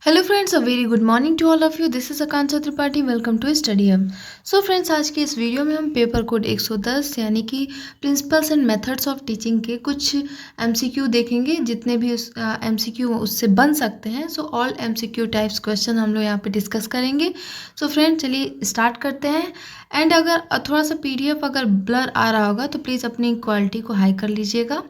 Hello friends, a very good morning to all of you. This is Akanksha Tripathi. Welcome to study hub. So friends, आज की इस video में हम paper code 110 यानी कि principles and methods of teaching के कुछ एमसीक्यू देखेंगे, जितने भी उस एमसीक्यू उससे बन सकते हैं। So all MCQ types question हम लोग यहाँ पे डिस्कस करेंगे। सो फ्रेंड्स, चलिए स्टार्ट करते हैं। एंड अगर थोड़ा सा पीडीएफ अगर ब्लर आ रहा होगा तो प्लीज़ अपनी क्वालिटी को हाई कर लीजिएगा,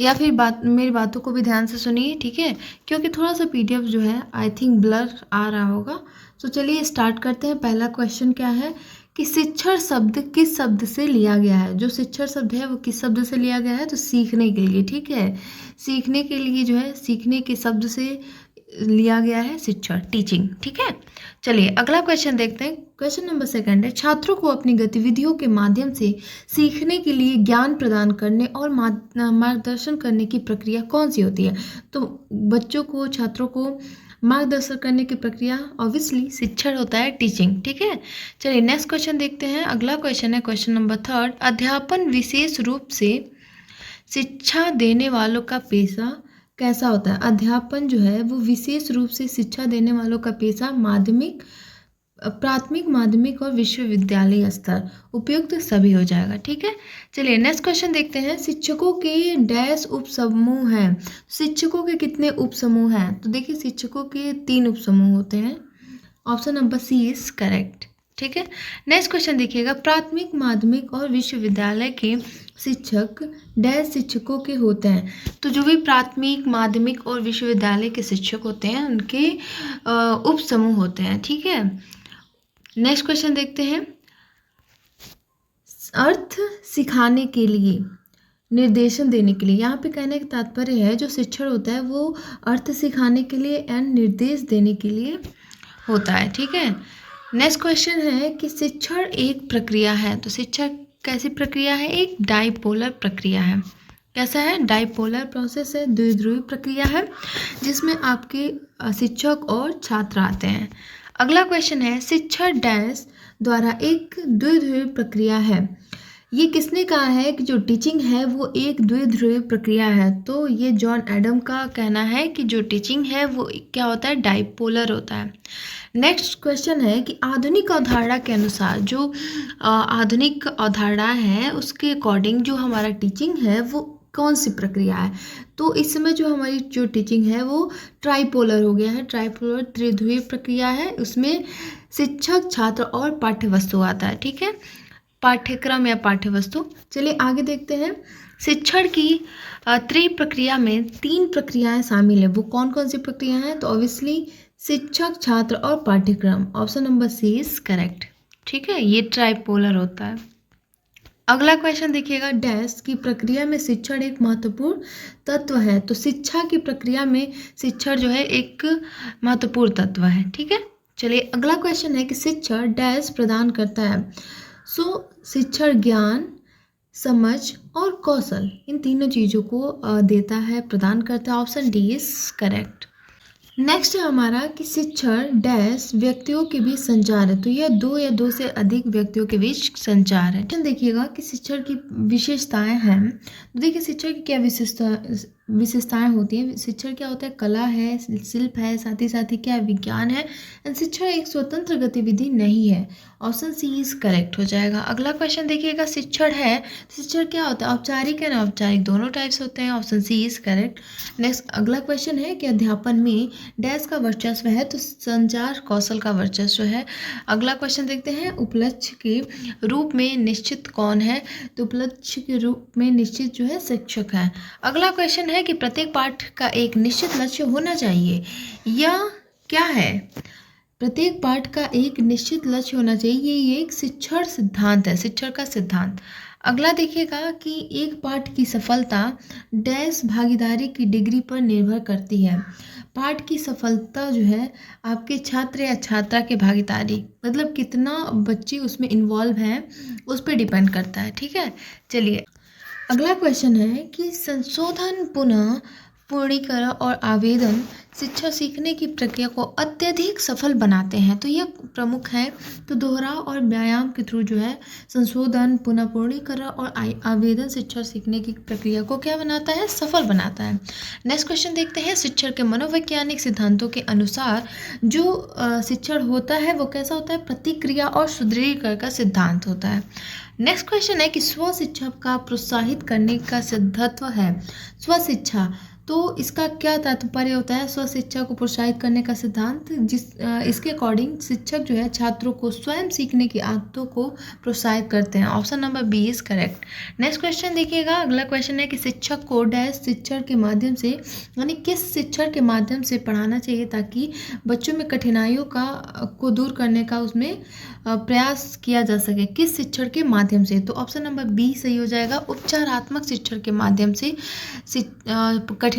या फिर मेरी बातों को भी ध्यान से सुनिए, ठीक है, क्योंकि थोड़ा सा पीडीएफ जो है आई थिंक ब्लर आ रहा होगा। तो चलिए स्टार्ट करते हैं। पहला क्वेश्चन क्या है कि शिक्षण शब्द किस शब्द से लिया गया है। जो शिक्षण शब्द है वो किस शब्द से लिया गया है, तो सीखने के लिए, ठीक है, सीखने के लिए जो है सीखने के शब्द से लिया गया है शिक्षण, टीचिंग, ठीक है। चलिए अगला क्वेश्चन देखते हैं। क्वेश्चन नंबर सेकंड है, छात्रों को अपनी गतिविधियों के माध्यम से सीखने के लिए ज्ञान प्रदान करने और मार्गदर्शन करने की प्रक्रिया कौन सी होती है। तो बच्चों को, छात्रों को मार्गदर्शन करने की प्रक्रिया ऑब्वियसली शिक्षण होता है, टीचिंग, ठीक है। चलिए नेक्स्ट क्वेश्चन देखते हैं। अगला क्वेश्चन है क्वेश्चन नंबर थर्ड, अध्यापन विशेष रूप से शिक्षा देने वालों का पेशा कैसा होता है। अध्यापन जो है वो विशेष रूप से शिक्षा देने वालों का पेशा माध्यमिक, प्राथमिक, माध्यमिक और विश्वविद्यालय स्तर, उपयुक्त सभी हो जाएगा, ठीक है। चलिए नेक्स्ट क्वेश्चन देखते हैं। शिक्षकों के डैश उप समूह हैं। शिक्षकों के कितने उप समूह हैं, तो देखिए शिक्षकों के 3 उप समूह होते हैं। Option number C is correct, ठीक है। नेक्स्ट क्वेश्चन देखिएगा, प्राथमिक, माध्यमिक और विश्वविद्यालय के शिक्षक डैश शिक्षकों के होते हैं। तो जो भी प्राथमिक, माध्यमिक और विश्वविद्यालय के शिक्षक होते हैं उनके उप समूह होते हैं, ठीक है। नेक्स्ट क्वेश्चन देखते हैं। अर्थ सिखाने के लिए, निर्देशन देने के लिए, यहाँ पे कहने का तात्पर्य है जो शिक्षण होता है वो अर्थ सिखाने के लिए एंड निर्देश देने के लिए होता है, ठीक है। नेक्स्ट क्वेश्चन है कि शिक्षण एक प्रक्रिया है। तो शिक्षण कैसी प्रक्रिया है, एक डाइपोलर प्रक्रिया है। कैसा है, डाइपोलर प्रोसेस है, द्विध्रुवी प्रक्रिया है, जिसमें आपके शिक्षक और छात्र आते हैं। अगला क्वेश्चन है, शिक्षण डैश द्वारा एक द्विध्रुवी प्रक्रिया है। ये किसने कहा है कि जो टीचिंग है वो एक द्विध्रुवी प्रक्रिया है। तो ये जॉन एडम का कहना है कि जो टीचिंग है वो क्या होता है, डाइपोलर होता है। नेक्स्ट क्वेश्चन है कि आधुनिक अवधारणा के अनुसार, जो आधुनिक अवधारणा है उसके अकॉर्डिंग जो हमारा टीचिंग है वो कौन सी प्रक्रिया है। तो इस समय जो हमारी जो टीचिंग है वो ट्राइपोलर हो गया है। ट्राइपोलर त्रिध्रुवीय प्रक्रिया है, उसमें शिक्षक, छात्र और पाठ्य वस्तु आता है, ठीक है, पाठ्यक्रम या पाठ्य वस्तु। चलिए आगे देखते हैं। शिक्षण की त्रिप्रक्रिया में 3 प्रक्रियाएं शामिल है। वो कौन कौन सी प्रक्रिया हैं, तो ऑब्वियसली शिक्षक, छात्र और पाठ्यक्रम। Option number C is correct, ठीक है, ये ट्राइपोलर होता है। अगला क्वेश्चन देखिएगा, डैश की प्रक्रिया में शिक्षण एक महत्वपूर्ण तत्व है। तो शिक्षा की प्रक्रिया में शिक्षण जो है एक महत्वपूर्ण तत्व है, ठीक है। चलिए अगला क्वेश्चन है कि शिक्षण डैश प्रदान करता है। शिक्षण ज्ञान, समझ और कौशल, इन तीनों चीज़ों को देता है, प्रदान करता है। Option D is correct. Next है हमारा कि शिक्षण डैश व्यक्तियों के बीच संचार है। तो यह 2 या 2 से अधिक व्यक्तियों के बीच संचार है। देखिएगा कि शिक्षण की विशेषताएं हैं। तो देखिए शिक्षण की क्या विशेषताएं होती हैं। शिक्षण क्या होता है, कला है, शिल्प है, साथ ही क्या विज्ञान है। एंड शिक्षण एक स्वतंत्र गतिविधि नहीं है। ऑप्शन सी इज करेक्ट हो जाएगा। अगला क्वेश्चन देखिएगा, शिक्षण है, शिक्षण क्या होता है, औपचारिक है ना औपचारिक, दोनों टाइप्स होते हैं। Option C is correct. Next अगला क्वेश्चन है कि अध्यापन में डैश का वर्चस्व है, तो संचार कौशल का वर्चस्व है। अगला क्वेश्चन देखते हैं, उपलक्ष्य के रूप में निश्चित कौन है। तो उपलक्ष्य के रूप में निश्चित जो है शिक्षक है। अगला क्वेश्चन है कि प्रत्येक पाठ का एक निश्चित लक्ष्य होना चाहिए, या क्या है, प्रत्येक पाठ का एक निश्चित लक्ष्य होना चाहिए। ये एक शिक्षण सिद्धांत है, शिक्षण का सिद्धांत। अगला देखिएगा कि एक पाठ की सफलता डैश भागीदारी की डिग्री पर निर्भर करती है। पाठ की सफलता जो है आपके छात्र या छात्रा के भागीदारी, मतलब कितना बच्चे उसमें इन्वॉल्व हैं, उस पर डिपेंड करता है, ठीक है। चलिए अगला क्वेश्चन है कि संशोधन पुनः पूर्णीकरण और आवेदन शिक्षा सीखने की प्रक्रिया को अत्यधिक सफल बनाते हैं। तो ये प्रमुख है। तो दोहराव और व्यायाम के थ्रू जो है संशोधन, पुनः पूर्णीकरण और आवेदन शिक्षा सीखने की प्रक्रिया को क्या बनाता है, सफल बनाता है। नेक्स्ट क्वेश्चन देखते हैं। शिक्षण के मनोवैज्ञानिक सिद्धांतों के अनुसार जो शिक्षण होता है वो कैसा होता है, प्रतिक्रिया और सुदृढ़ीकरण का सिद्धांत होता है। नेक्स्ट क्वेश्चन है कि स्व शिक्षा का प्रोत्साहित करने का सिद्धांत है। स्व शिक्षा, तो इसका क्या तात्पर्य होता है, स्व शिक्षा को प्रोत्साहित करने का सिद्धांत, इसके अकॉर्डिंग शिक्षक जो है छात्रों को स्वयं सीखने की आदतों को प्रोत्साहित करते हैं। Option number B is correct. Next question देखिएगा। अगला क्वेश्चन है कि शिक्षक को डैश शिक्षण के माध्यम से, यानी किस शिक्षण के माध्यम से पढ़ाना चाहिए ताकि बच्चों में कठिनाइयों को दूर करने का उसमें प्रयास किया जा सके, किस शिक्षण के माध्यम से। तो ऑप्शन नंबर बी सही हो जाएगा। उपचारात्मक शिक्षण के माध्यम से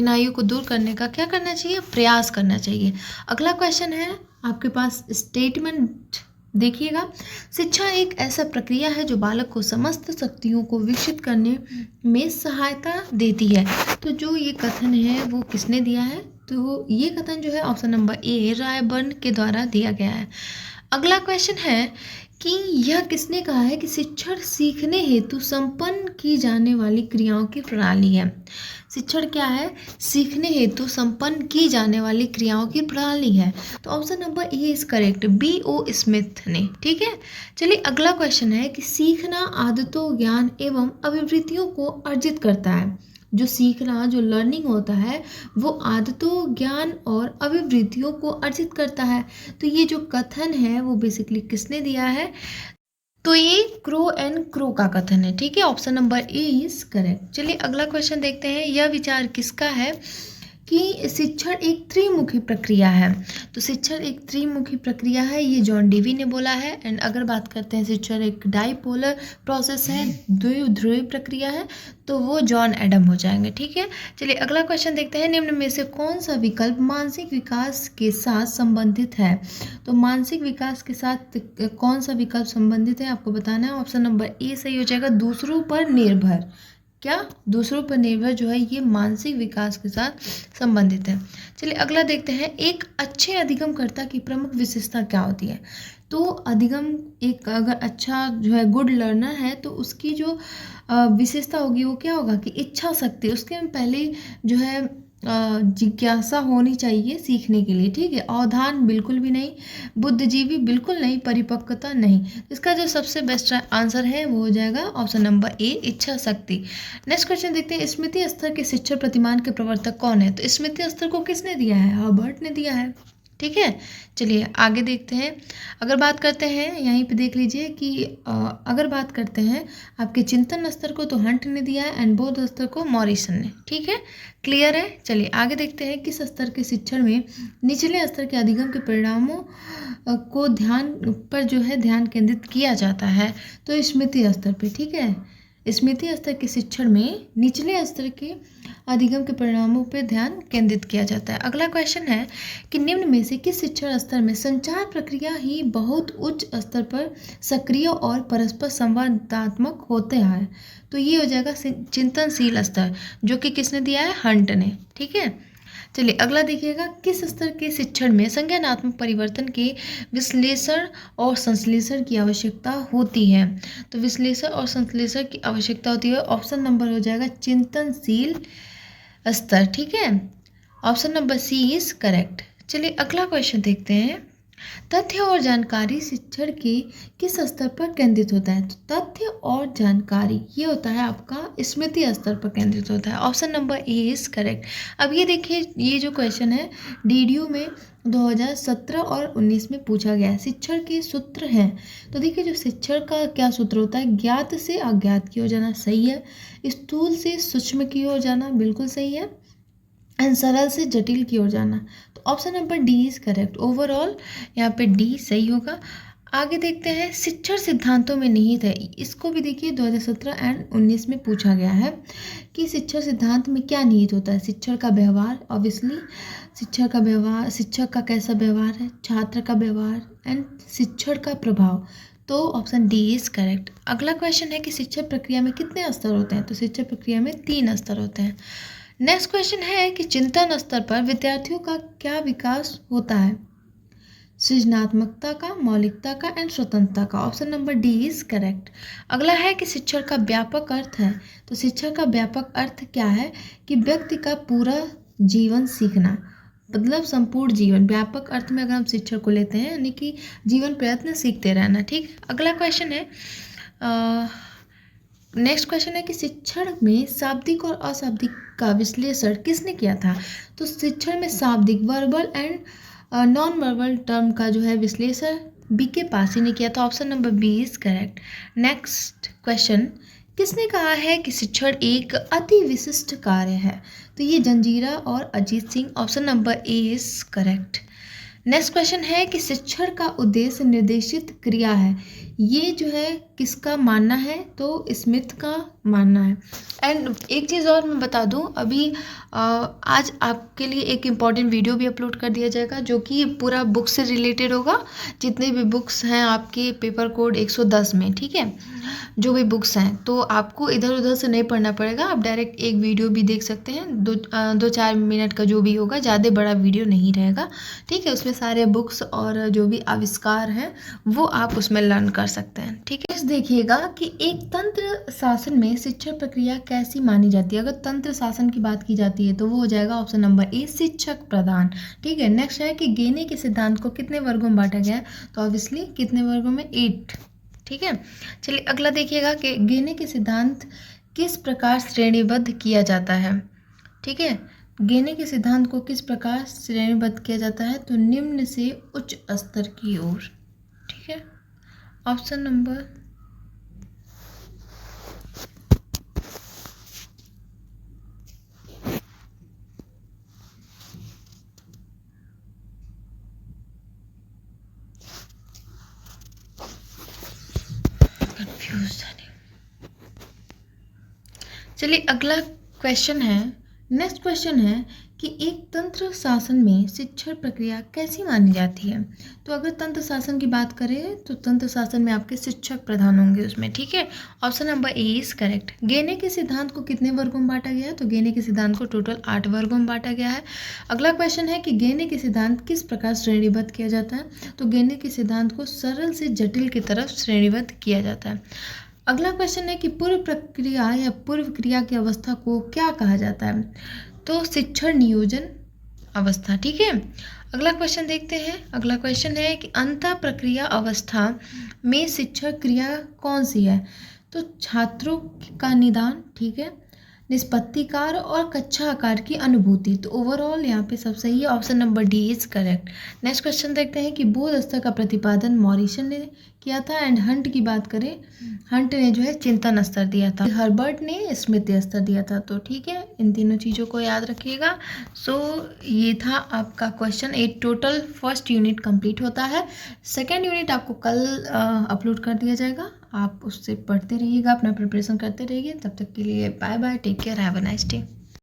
कठिनाइयों को दूर करने का क्या करना चाहिए, प्रयास करना चाहिए। अगला क्वेश्चन है आपके पास स्टेटमेंट देखिएगा। शिक्षा एक ऐसा प्रक्रिया है जो बालक को समस्त शक्तियों को विकसित करने में सहायता देती है। तो जो ये कथन है वो किसने दिया है, तो ये कथन जो है ऑप्शन नंबर ए रायबर्न के द्वारा दिया गया है। अगला क्वेश्चन है कि यह किसने कहा है कि शिक्षण सीखने हेतु संपन्न की जाने वाली क्रियाओं की प्रणाली है। शिक्षण क्या है, सीखने हेतु संपन्न की जाने वाली क्रियाओं की प्रणाली है। तो option number A is correct, B.O. Smith ने। ठीक है, चलिए अगला क्वेश्चन है कि सीखना आदतों, ज्ञान एवं अभिवृत्तियों को अर्जित करता है। जो सीखना, जो लर्निंग होता है वो आदतों, ज्ञान और अभिवृत्तियों को अर्जित करता है। तो ये जो कथन है वो बेसिकली किसने दिया है, तो ये क्रो एंड क्रो का कथन है। ठीक है, option number A is correct. चलिए अगला क्वेश्चन देखते हैं। यह विचार किसका है कि शिक्षण एक त्रिमुखी प्रक्रिया है। तो शिक्षण एक त्रिमुखी प्रक्रिया है, ये जॉन डेवी ने बोला है। एंड अगर बात करते हैं शिक्षण एक डाइपोलर प्रोसेस है, द्विध्रुवीय प्रक्रिया है, तो वो जॉन एडम हो जाएंगे। ठीक है, चलिए अगला क्वेश्चन देखते हैं। निम्न में से कौन सा विकल्प मानसिक विकास के साथ संबंधित है। तो मानसिक विकास के साथ कौन सा विकल्प संबंधित है आपको बताना है। ऑप्शन नंबर ए सही हो जाएगा, दूसरों पर निर्भर। क्या, दूसरों पर निर्भर जो है ये मानसिक विकास के साथ संबंधित है। चलिए अगला देखते हैं। एक अच्छे अधिगमकर्ता की प्रमुख विशेषता क्या होती है। तो अधिगम एक अगर अच्छा जो है गुड लर्नर है तो उसकी जो विशेषता होगी वो क्या होगा कि इच्छा शक्ति, उसके पहले जो है जिज्ञासा होनी चाहिए सीखने के लिए। ठीक है, अवधान बिल्कुल भी नहीं, बुद्धिजीवी बिल्कुल नहीं, परिपक्वता नहीं। इसका जो सबसे बेस्ट आंसर है वो हो जाएगा ऑप्शन नंबर ए, इच्छा शक्ति। नेक्स्ट क्वेश्चन देखते हैं। स्मृति स्तर के शिक्षण प्रतिमान के प्रवर्तक कौन है। तो स्मृति स्तर को किसने दिया है, हर्बर्ट ने दिया है। ठीक है, चलिए आगे देखते हैं। अगर बात करते हैं यहीं पे देख लीजिए कि अगर बात करते हैं आपके चिंतन स्तर को तो हंट ने दिया है एंड बोध स्तर को मॉरिसन ने। ठीक है, क्लियर है। चलिए आगे देखते हैं। किस स्तर के शिक्षण में निचले स्तर के अधिगम के परिणामों को ध्यान पर जो है ध्यान केंद्रित किया जाता है। तो स्मृति स्तर पे। ठीक है, स्मृति स्तर के शिक्षण में निचले स्तर के अधिगम के परिणामों पर ध्यान केंद्रित किया जाता है। अगला क्वेश्चन है कि निम्न में से किस शिक्षण स्तर में संचार प्रक्रिया ही बहुत उच्च स्तर पर सक्रिय और परस्पर संवादात्मक होते हैं। तो ये हो जाएगा चिंतनशील स्तर, जो कि किसने दिया है, हंट ने। ठीक है, चलिए अगला देखिएगा। किस स्तर के शिक्षण में संज्ञानात्मक परिवर्तन के विश्लेषण और संश्लेषण की आवश्यकता होती है। तो विश्लेषण और संश्लेषण की आवश्यकता होती है। ऑप्शन नंबर हो जाएगा चिंतनशील स्तर। ठीक है, option number C is correct. चलिए अगला क्वेश्चन देखते हैं। तथ्य और जानकारी शिक्षण के किस स्तर पर केंद्रित होता है। तो तथ्य और जानकारी ये होता है आपका स्मृति स्तर पर केंद्रित होता है। Option number A is correct. अब ये देखिए, ये जो क्वेश्चन है DDU में 2017 और 19 में पूछा गया है। शिक्षण के सूत्र हैं। तो देखिए जो शिक्षण का क्या सूत्र होता है, ज्ञात से अज्ञात की ओर जाना, सही है। स्थूल से सूक्ष्म की ओर जाना, बिल्कुल सही है। एंड सरल से जटिल की ओर जाना। तो option number D is correct. Overall यहाँ पे डी सही होगा। आगे देखते हैं। शिक्षण सिद्धांतों में निहित है। इसको भी देखिए 2017 एंड 19 में पूछा गया है कि शिक्षण सिद्धांत में क्या निहित होता है। शिक्षण का व्यवहार, ऑब्वियसली शिक्षण का व्यवहार, शिक्षक का कैसा व्यवहार है, छात्र का व्यवहार एंड शिक्षण का प्रभाव। तो ऑप्शन डी इज करेक्ट। अगला क्वेश्चन है कि शिक्षण प्रक्रिया में कितने स्तर होते हैं। तो शिक्षण प्रक्रिया में 3 स्तर होते हैं। नेक्स्ट क्वेश्चन है कि चिंतन स्तर पर विद्यार्थियों का क्या विकास होता है? सृजनात्मकता का, मौलिकता का एंड स्वतंत्रता का। Option number D is correct. अगला है कि शिक्षण का व्यापक अर्थ है। तो शिक्षण का व्यापक अर्थ क्या है? कि व्यक्ति का पूरा जीवन सीखना, मतलब संपूर्ण जीवन। व्यापक अर्थ में अगर हम शिक्षण को लेते हैं यानी कि जीवन प्रयत्न सीखते रहना। ठीक, अगला क्वेश्चन है नेक्स्ट क्वेश्चन है कि शिक्षण में शाब्दिक और अशाब्दिक का विश्लेषण किसने किया था? तो शिक्षण में शाब्दिक, verbal and non verbal term का जो है विश्लेषण बीके पासी ने किया था। Option number B is correct. Next question, किसने कहा है कि शिक्षण एक अति विशिष्ट कार्य है? तो ये जंजीरा और Ajit Singh. Option number A is correct. Next question है कि शिक्षण का उद्देश्य निर्देशित क्रिया है। ये जो है किसका मानना है? तो स्मिथ का मानना है। एंड एक चीज़ और मैं बता दूं, अभी आज आपके लिए एक इम्पॉर्टेंट वीडियो भी अपलोड कर दिया जाएगा जो कि पूरा बुक से रिलेटेड होगा। जितने भी बुक्स हैं आपके पेपर कोड 110 में, ठीक है, जो भी बुक्स हैं, तो आपको इधर उधर से नहीं पढ़ना पड़ेगा। आप डायरेक्ट एक वीडियो भी देख सकते हैं, 2-4 मिनट का जो भी होगा, ज़्यादा बड़ा वीडियो नहीं रहेगा। ठीक है, उसमें सारे बुक्स और जो भी आविष्कार हैं वो आप उसमें लर्न कर सकते हैं। ठीक है, देखिएगा कि एक तंत्र शासन में शिक्षण प्रक्रिया कैसी मानी जाती है। अगर तंत्र शासन की बात की जाती है तो वो हो जाएगा ऑप्शन नंबर ए, शिक्षक प्रधान। ठीक है, नेक्स्ट है कि गेने के सिद्धांत को कितने वर्गों में बांटा गया है? तो ऑब्वियसली कितने वर्गों में? 8। ठीक है, चलिए अगला देखिएगा कि गेने के सिद्धांत किस प्रकार श्रेणीबद्ध किया जाता है। ठीक है, गेने के सिद्धांत को किस प्रकार श्रेणीबद्ध किया जाता है? तो निम्न से उच्च स्तर की ओर। ठीक है, ऑप्शन नंबर कंफ्यूज है। चलिए अगला क्वेश्चन है, नेक्स्ट क्वेश्चन है कि एक तंत्र शासन में शिक्षण प्रक्रिया कैसी मानी जाती है? तो अगर तंत्र शासन की बात करें तो तंत्र शासन में आपके शिक्षक प्रधान होंगे उसमें। ठीक है, option number A is correct. गेने के सिद्धांत को कितने वर्गों में बांटा गया है? तो गेने के सिद्धांत को टोटल 8 वर्गों में बांटा गया है। अगला क्वेश्चन है कि गेने के सिद्धांत किस प्रकार श्रेणीबद्ध किया जाता है? तो गेने के सिद्धांत को सरल से जटिल की तरफ श्रेणीबद्ध किया जाता है। अगला क्वेश्चन है कि पूर्व प्रक्रिया या पूर्व क्रिया की अवस्था को क्या कहा जाता है? तो शिक्षण नियोजन अवस्था। ठीक है, अगला क्वेश्चन देखते हैं। अगला क्वेश्चन है कि अंतः प्रक्रिया अवस्था में शिक्षण क्रिया कौन सी है? तो छात्रों का निदान, ठीक है, निष्पत्ति कार्य और कक्षा आकार की अनुभूति। तो ओवरऑल यहाँ पे सब सही है, option number D is correct. Next question देखते हैं कि बोध स्तर का प्रतिपादन मॉरिसन ने किया था एंड हंट की बात करें, हंट ने जो है चिंतन स्तर दिया था, हर्बर्ट ने स्मृति स्तर दिया था। तो ठीक है, इन तीनों चीज़ों को याद रखिएगा। सो ये था आपका question 8। Total first unit complete होता है। सेकेंड यूनिट आपको कल अपलोड कर दिया जाएगा। आप उससे पढ़ते रहिएगा, अपना प्रिपरेशन करते रहिए। तब तक के लिए bye bye, take care, have a nice day.